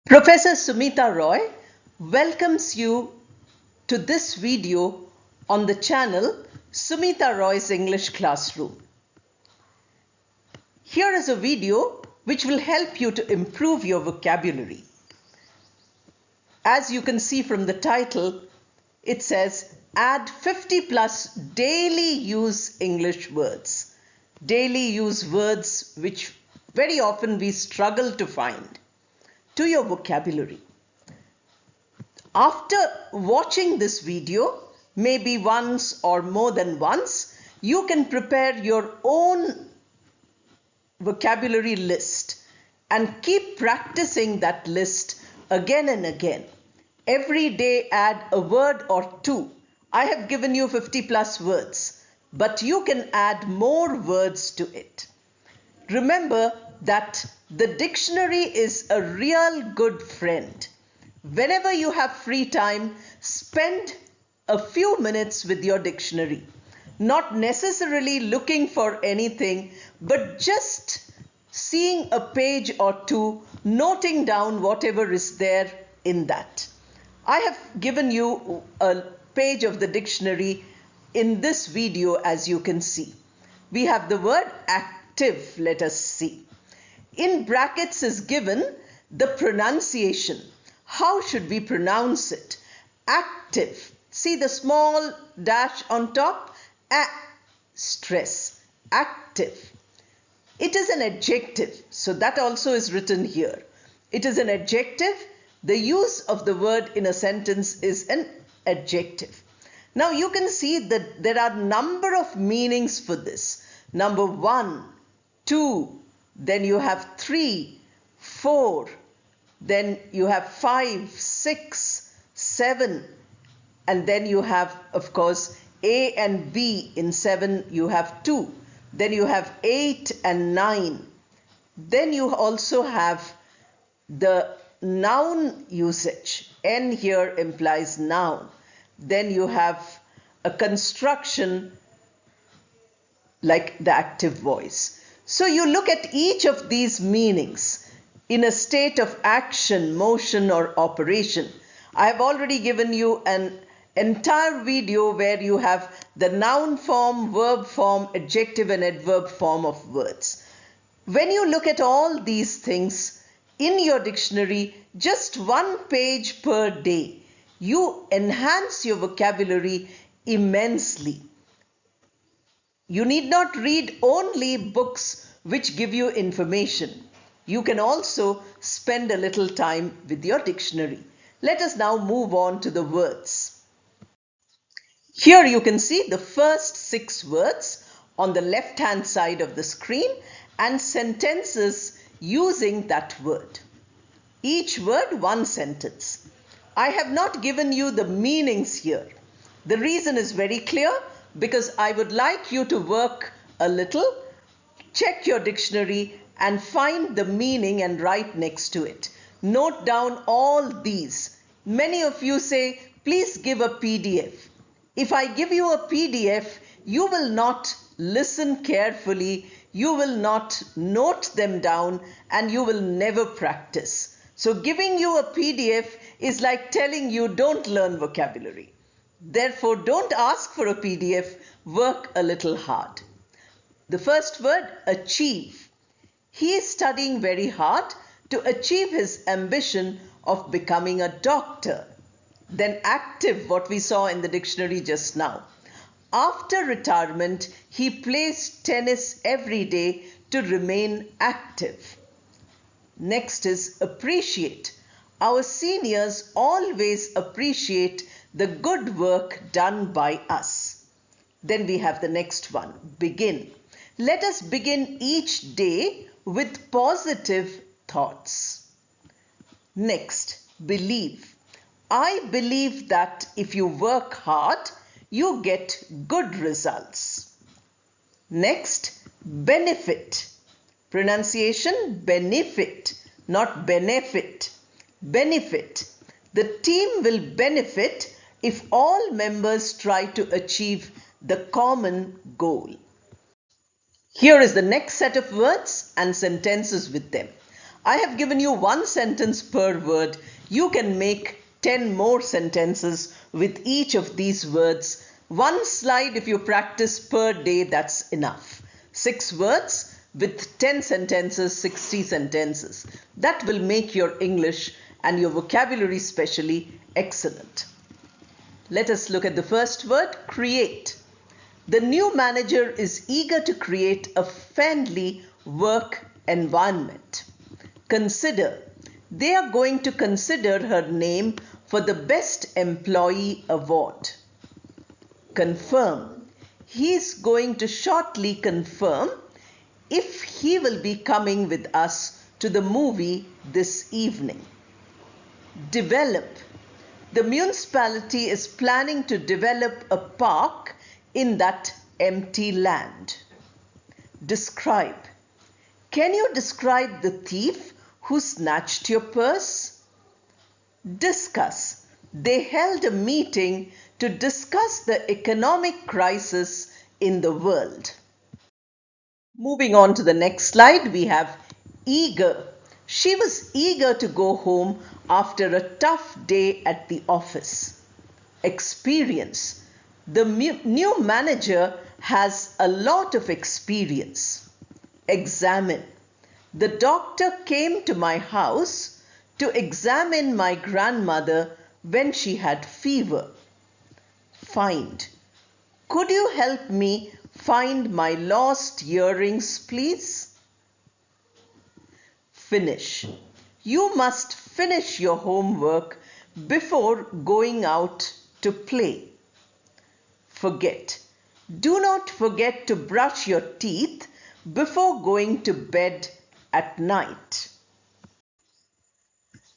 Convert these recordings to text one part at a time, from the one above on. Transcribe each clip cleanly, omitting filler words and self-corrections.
Professor Sumita Roy welcomes you to this video on the channel Sumita Roy's English Classroom. Here is a video which will help you to improve your vocabulary. As you can see from the title, it says add 50 plus daily use English words. Daily use words which very often we struggle to find to your vocabulary. After watching this video, maybe once or more than once, you can prepare your own vocabulary list and keep practicing that list again and again. Every day add a word or two. I have given you 50 plus words, but you can add more words to it. Remember that the dictionary is a real good friend. Whenever you have free time, spend a few minutes with your dictionary. Not necessarily looking for anything, but just seeing a page or two, noting down whatever is there in that. I have given you a page of the dictionary in this video, as you can see. We have the word active, let us see. In brackets is given the pronunciation. How should we pronounce it? Active. See the small dash on top? Stress. Active. It is an adjective, so that also is written here. It is an adjective. The use of the word in a sentence is an adjective. Now you can see that there are a number of meanings for this. Number 1, 2, then you have 3, 4, then you have 5, 6, 7, and then you have, of course, A and B. In 7 you have 2, then you have 8 and 9. Then you also have the noun usage. N here implies noun. Then you have a construction like the active voice. So you look at each of these meanings in a state of action, motion, or operation. I have already given you an entire video where you have the noun form, verb form, adjective and adverb form of words. When you look at all these things in your dictionary, just one page per day, you enhance your vocabulary immensely. You need not read only books which give you information. You can also spend a little time with your dictionary. Let us now move on to the words. Here you can see the first 6 words on the left-hand side of the screen and sentences using that word. Each word one sentence. I have not given you the meanings here. The reason is very clear, because I would like you to work a little, check your dictionary and find the meaning and write next to it. Note down all these. Many of you say, please give a PDF. If I give you a PDF, you will not listen carefully, you will not note them down, and you will never practice. So giving you a PDF is like telling you don't learn vocabulary. Therefore, don't ask for a PDF, work a little hard. The first word, achieve. He is studying very hard to achieve his ambition of becoming a doctor. Then active, what we saw in the dictionary just now. After retirement, he plays tennis every day to remain active. Next is appreciate. Our seniors always appreciate the good work done by us. Then we have the next one, begin. Let us begin each day with positive thoughts. Next, believe. I believe that if you work hard, you get good results. Next, benefit. Pronunciation, benefit, not benefit. Benefit. The team will benefit if all members try to achieve the common goal. Here is the next set of words and sentences with them. I have given you one sentence per word. You can make 10 more sentences with each of these words. One slide, if you practice per day, that's enough. 6 words with 10 sentences, 60 sentences. That will make your English and your vocabulary especially excellent. Let us look at the first word, create. The new manager is eager to create a friendly work environment. Consider. They are going to consider her name for the Best Employee Award. Confirm. He is going to shortly confirm if he will be coming with us to the movie this evening. Develop. The municipality is planning to develop a park in that empty land. Describe. Can you describe the thief who snatched your purse? Discuss. They held a meeting to discuss the economic crisis in the world. Moving on to the next slide, we have eager. She was eager to go home after a tough day at the office. Experience. The new manager has a lot of experience. Examine. The doctor came to my house to examine my grandmother when she had fever. Find. Could you help me find my lost earrings, please? Finish. You must finish your homework before going out to play. Forget. Do not forget to brush your teeth before going to bed at night.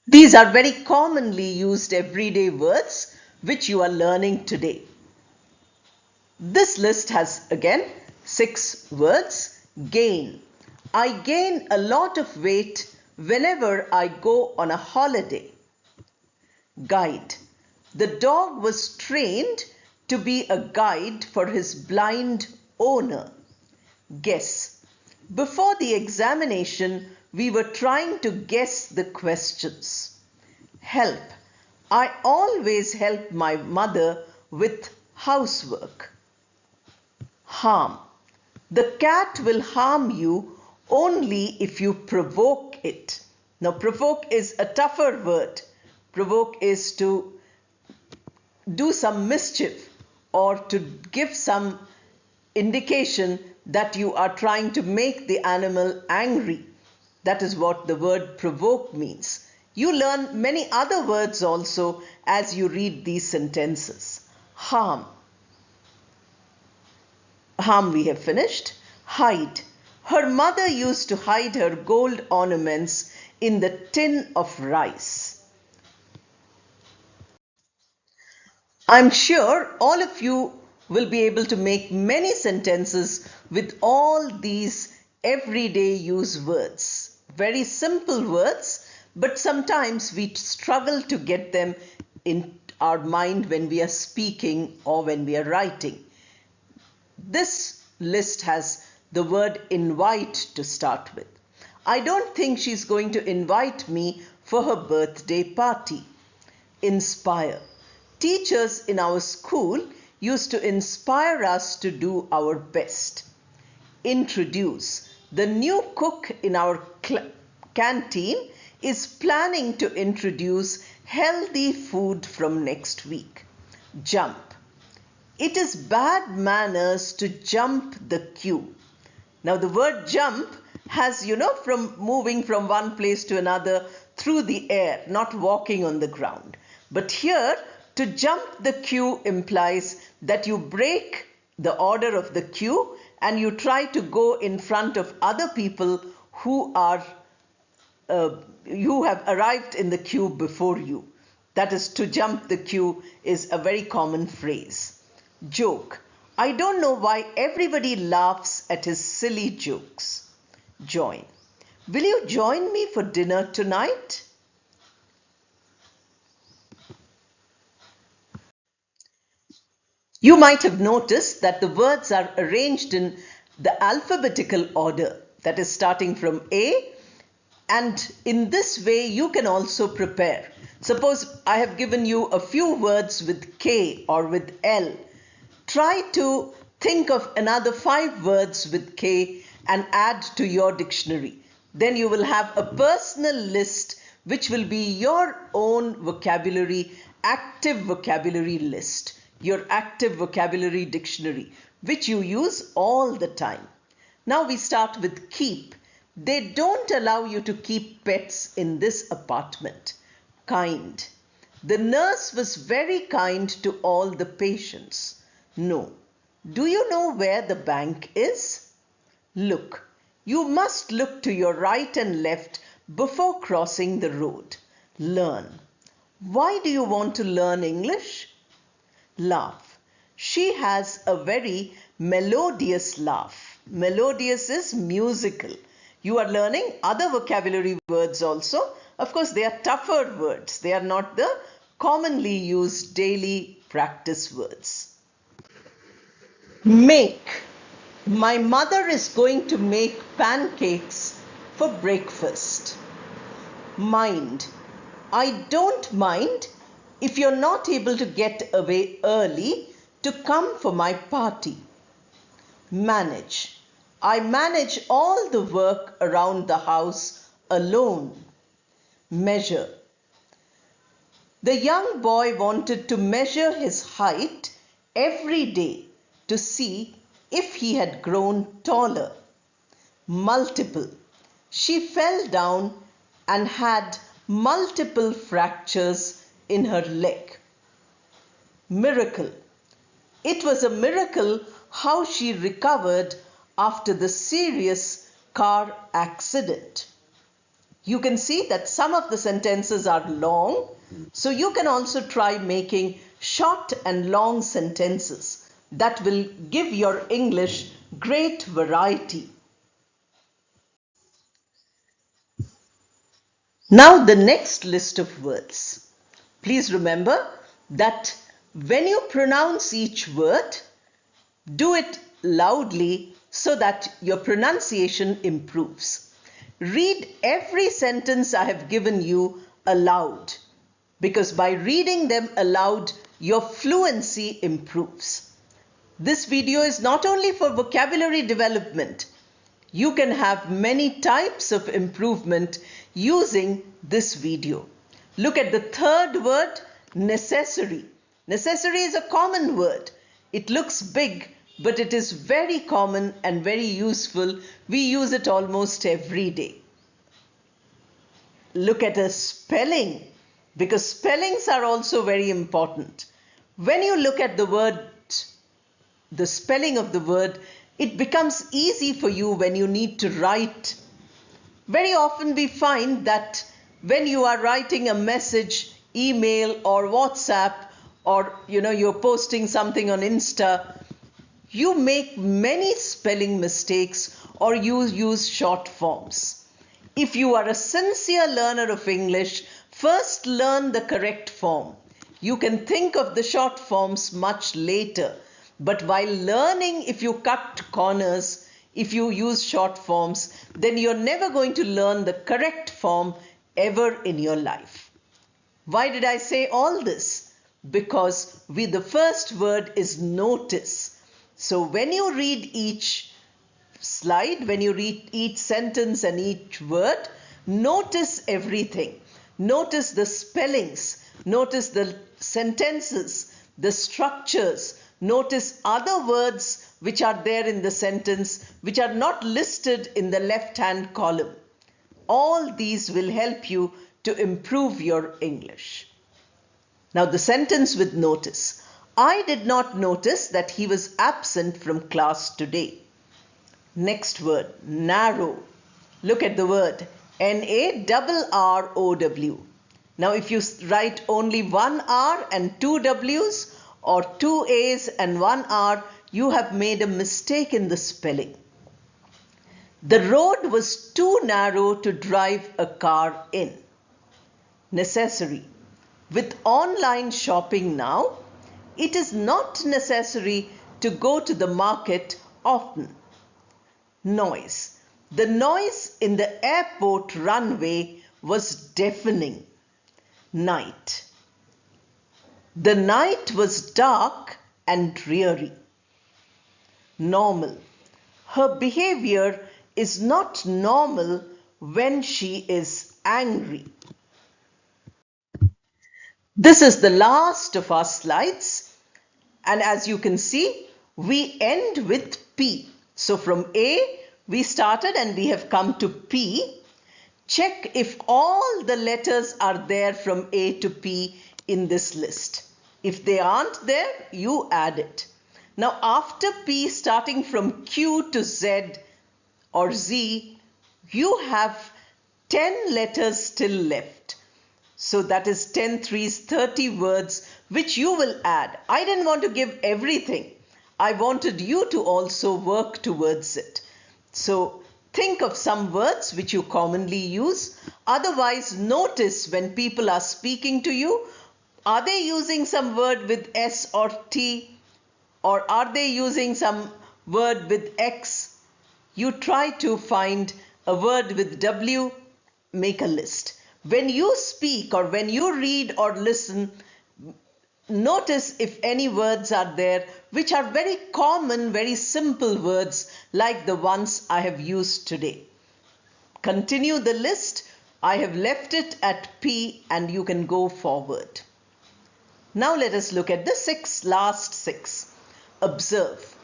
These are very commonly used everyday words which you are learning today. This list has again 6 words. Gain. I gain a lot of weight whenever I go on a holiday. Guide. The dog was trained to be a guide for his blind owner. Guess. Before the examination, we were trying to guess the questions. Help. I always help my mother with housework. Harm. The cat will harm you only if you provoke it. Now, provoke is a tougher word. Provoke is to do some mischief or to give some indication that you are trying to make the animal angry. That is what the word provoke means. You learn many other words also as you read these sentences. Harm. Harm we have finished. Hide. Her mother used to hide her gold ornaments in the tin of rice. I'm sure all of you will be able to make many sentences with all these everyday use words. Very simple words, but sometimes we struggle to get them in our mind when we are speaking or when we are writing. This list has the word invite to start with. I don't think she's going to invite me for her birthday party. Inspire. Teachers in our school used to inspire us to do our best. Introduce. The new cook in our canteen is planning to introduce healthy food from next week. Jump. It is bad manners to jump the queue. Now the word jump has, from moving from one place to another through the air, not walking on the ground. But here, to jump the queue implies that you break the order of the queue and you try to go in front of other people who have arrived in the queue before you. That is, to jump the queue is a very common phrase. Joke. I don't know why everybody laughs at his silly jokes. Join. Will you join me for dinner tonight? You might have noticed that the words are arranged in the alphabetical order, that is starting from A And in this way, you can also prepare. Suppose I have given you a few words with K or with L. Try to think of another 5 words with K and add to your dictionary. Then you will have a personal list which will be your own vocabulary, active vocabulary list, your active vocabulary dictionary, which you use all the time. Now we start with keep. They don't allow you to keep pets in this apartment. Kind. The nurse was very kind to all the patients. No. Do you know where the bank is? Look. You must look to your right and left before crossing the road. Learn. Why do you want to learn English? Laugh. She has a very melodious laugh. Melodious is musical. You are learning other vocabulary words also. Of course, they are tougher words. They are not the commonly used daily practice words. Make. My mother is going to make pancakes for breakfast. Mind. I don't mind if you're not able to get away early to come for my party. Manage. I manage all the work around the house alone. Measure. The young boy wanted to measure his height every day to see if he had grown taller. Multiple. She fell down and had multiple fractures in her leg. Miracle. It was a miracle how she recovered after the serious car accident. You can see that some of the sentences are long, so you can also try making short and long sentences. That will give your English great variety. Now the next list of words. Please remember that when you pronounce each word, do it loudly so that your pronunciation improves. Read every sentence I have given you aloud, because by reading them aloud, your fluency improves. This video is not only for vocabulary development. You can have many types of improvement using this video. Look at the third word, necessary. Necessary is a common word. It looks big, but it is very common and very useful. We use it almost every day. Look at a spelling, because spellings are also very important. When you look at the word, the spelling of the word, it becomes easy for you when you need to write. Very often we find that when you are writing a message, email or WhatsApp, or you're posting something on Insta, you make many spelling mistakes or you use short forms. If you are a sincere learner of English, first learn the correct form. You can think of the short forms much later. But while learning, if you cut corners, if you use short forms, then you're never going to learn the correct form ever in your life. Why did I say all this? Because the first word is notice. So when you read each slide, when you read each sentence and each word, notice everything. Notice the spellings, notice the sentences, the structures. Notice other words which are there in the sentence which are not listed in the left-hand column. All these will help you to improve your English. Now the sentence with notice. I did not notice that he was absent from class today. Next word, narrow. Look at the word, Narrow. Now if you write only one R and two W's, or two A's and one R, you have made a mistake in the spelling. The road was too narrow to drive a car in. Necessary. With online shopping now, it is not necessary to go to the market often. Noise. The noise in the airport runway was deafening. Night. The night was dark and dreary. Normal. Her behavior is not normal when she is angry. This is the last of our slides, and as you can see, we end with P. So from A we started and we have come to P. Check if all the letters are there from A to P in this list. If they aren't there, you add it. Now after P, starting from Q to Z or Z, you have 10 letters still left. So that is 10 threes, 30 words which you will add. I didn't want to give everything. I wanted you to also work towards it. So think of some words which you commonly use. Otherwise, notice when people are speaking to you, are they using some word with S or T? Or are they using some word with X? You try to find a word with W, make a list. When you speak or when you read or listen, notice if any words are there which are very common, very simple words like the ones I have used today. Continue the list. I have left it at P and you can go forward. Now let us look at the last six. Observe.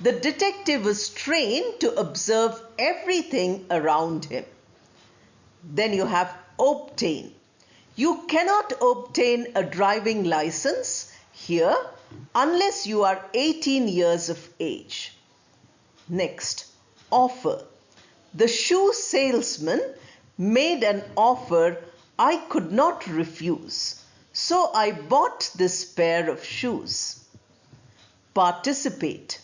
The detective was trained to observe everything around him. Then you have obtain. You cannot obtain a driving license here unless you are 18 years of age. Next, offer. The shoe salesman made an offer I could not refuse. So I bought this pair of shoes. Participate.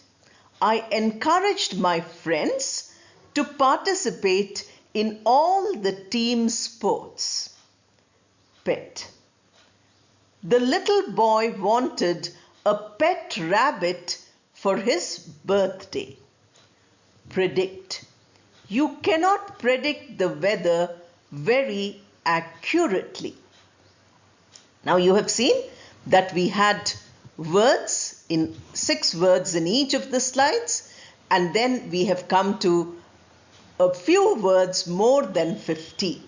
I encouraged my friends to participate in all the team sports. Pet. The little boy wanted a pet rabbit for his birthday. Predict. You cannot predict the weather very accurately. Now you have seen that we had words in 6 words in each of the slides, and then we have come to a few words more than 50.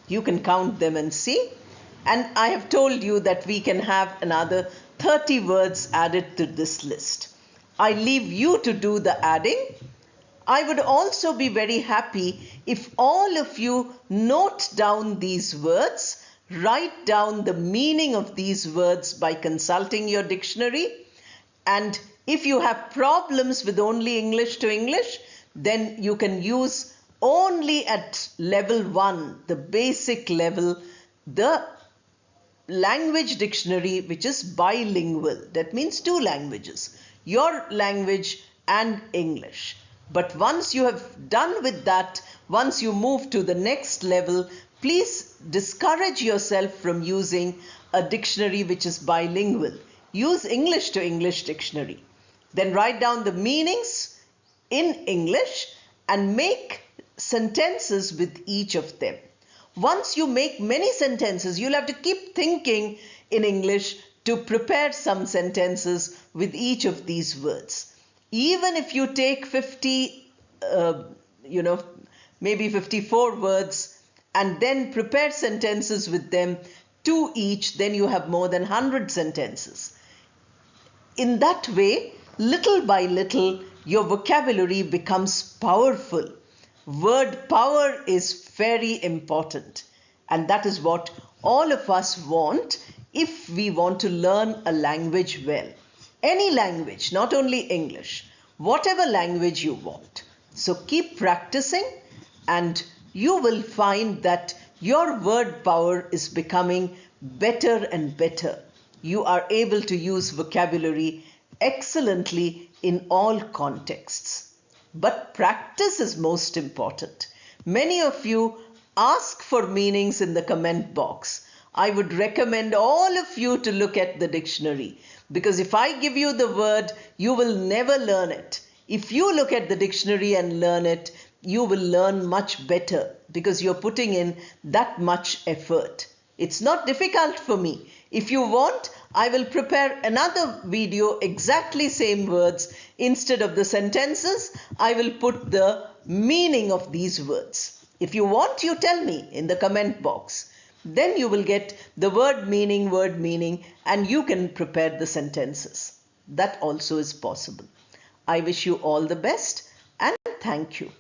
You can count them and see. And I have told you that we can have another 30 words added to this list. I leave you to do the adding. I would also be very happy if all of you note down these words, write down the meaning of these words by consulting your dictionary. And if you have problems with only English to English, then you can use only at level 1, the basic level, the language dictionary, which is bilingual. That means 2 languages, your language and English. But once you have done with that, once you move to the next level, please discourage yourself from using a dictionary which is bilingual. Use English to English dictionary. Then write down the meanings in English and make sentences with each of them. Once you make many sentences, you'll have to keep thinking in English to prepare some sentences with each of these words. Even if you take 50, maybe 54 words and then prepare sentences with them, 2 each, then you have more than 100 sentences. In that way, little by little, your vocabulary becomes powerful. Word power is very important, and that is what all of us want if we want to learn a language well. Any language, not only English, whatever language you want. So keep practicing and you will find that your word power is becoming better and better. You are able to use vocabulary excellently in all contexts. But practice is most important. Many of you ask for meanings in the comment box. I would recommend all of you to look at the dictionary, because if I give you the word, you will never learn it. If you look at the dictionary and learn it, you will learn much better because you're putting in that much effort. It's not difficult for me. If you want, I will prepare another video, exactly same words. Instead of the sentences, I will put the meaning of these words. If you want, you tell me in the comment box. Then you will get the word meaning, and you can prepare the sentences. That also is possible. I wish you all the best and thank you.